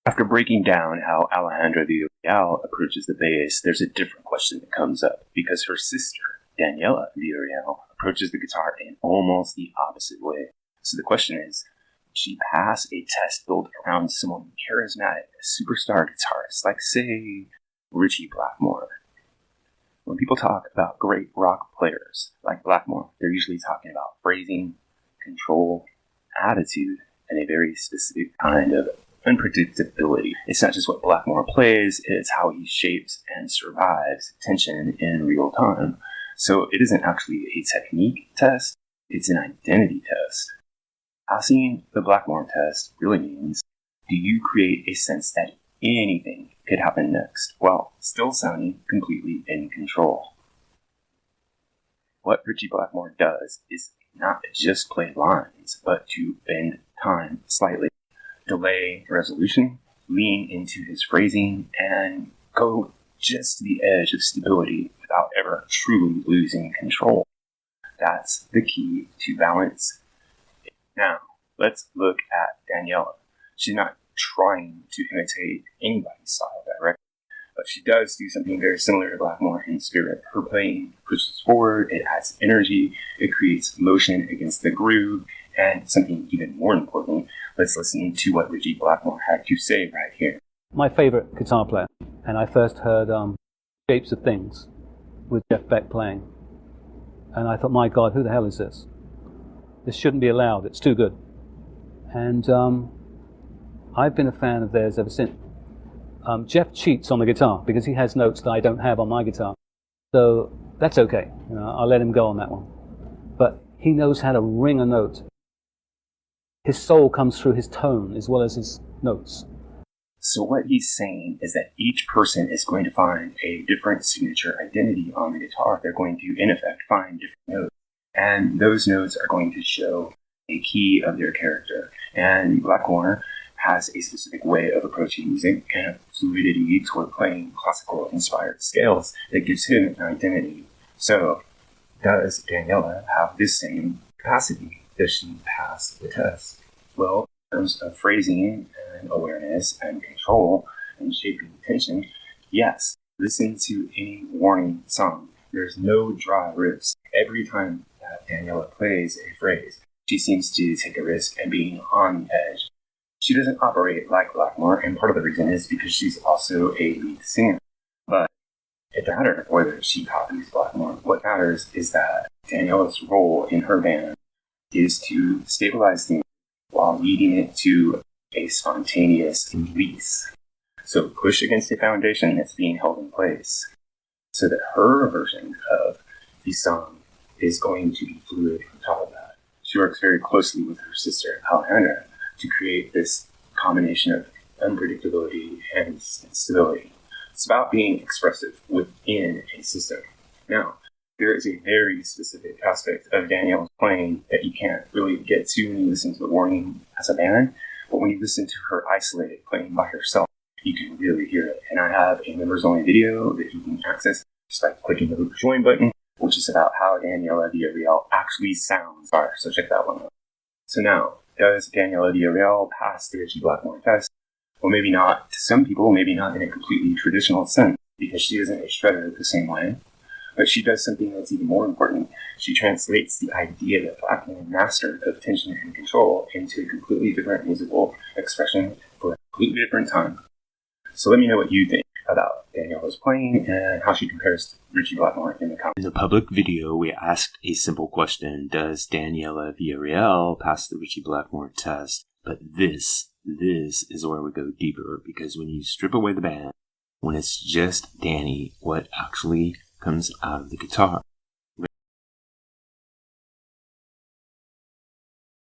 After breaking down how Alejandra Villarreal approaches the bass, there's a different question that comes up, because her sister, Daniela Villarreal, approaches the guitar in almost the opposite way. So the question is, would she pass a test built around someone charismatic, a superstar guitarist, like, say, Ritchie Blackmore? When people talk about great rock players like Blackmore, they're usually talking about phrasing, control, attitude, and a very specific kind of unpredictability. It's not just what Blackmore plays, it's how he shapes and survives tension in real time. So it isn't actually a technique test, it's an identity test. Passing the Blackmore test really means, do you create a sense that anything could happen next while still sounding completely in control? What Ritchie Blackmore does is not just play lines, but to bend time slightly, delay resolution, lean into his phrasing, and go just to the edge of stability without ever truly losing control. That's the key to balance. Now, let's look at Daniella. She's not trying to imitate anybody's style directly, but she does do something very similar to Blackmore in spirit. Her playing pushes forward, it adds energy, it creates motion against the groove, and something even more important, let's listen to what Ritchie Blackmore had to say right here. My favorite guitar player, and I first heard Shapes of Things with Jeff Beck playing, and I thought, my God, who the hell is this? This shouldn't be allowed, it's too good. And I've been a fan of theirs ever since. Jeff cheats on the guitar because he has notes that I don't have on my guitar. So that's okay. I'll let him go on that one. But he knows how to ring a note. His soul comes through his tone as well as his notes. So what he's saying is that each person is going to find a different signature identity on the guitar. They're going to, in effect, find different notes. And those notes are going to show a key of their character. And Blackmore has a specific way of approaching music and a fluidity toward playing classical-inspired scales that gives him an identity. So, does Daniella have this same capacity? Does she pass the test? Well, in terms of phrasing and awareness and control and shaping tension, yes. Listen to any Warning song. There's no dry riffs. Every time that Daniella plays a phrase, she seems to take a risk and being on the edge. She doesn't operate like Blackmore, and part of the reason is because she's also a lead singer. But it doesn't matter whether she copies Blackmore. What matters is that Daniella's role in her band is to stabilize things while leading it to a spontaneous release. So push against a foundation that's being held in place so that her version of the song is going to be fluid on top of that. She works very closely with her sister, Alejandra, to create this combination of unpredictability and stability. It's about being expressive within a system. Now, there is a very specific aspect of Daniella's playing that you can't really get to when you listen to the Warning as a band, but when you listen to her isolated playing by herself, you can really hear it. And I have a members-only video that you can access just by clicking the join button, which is about how Daniela Villarreal actually sounds. So check that one out. So now, does Daniela Villarreal pass the Ritchie Blackmore test? Well, maybe not to some people, maybe not in a completely traditional sense, because she isn't a shredder the same way. But she does something that's even more important. She translates the idea that Blackmore mastered of tension and control into a completely different musical expression for a completely different time. So let me know what you think about Daniella's playing and how she compares to Ritchie Blackmore in the comments. In the public video, we asked a simple question: does Daniela Villarreal pass the Ritchie Blackmore test? But this is where we go deeper, because when you strip away the band, when it's just Danny, what actually comes out of the guitar?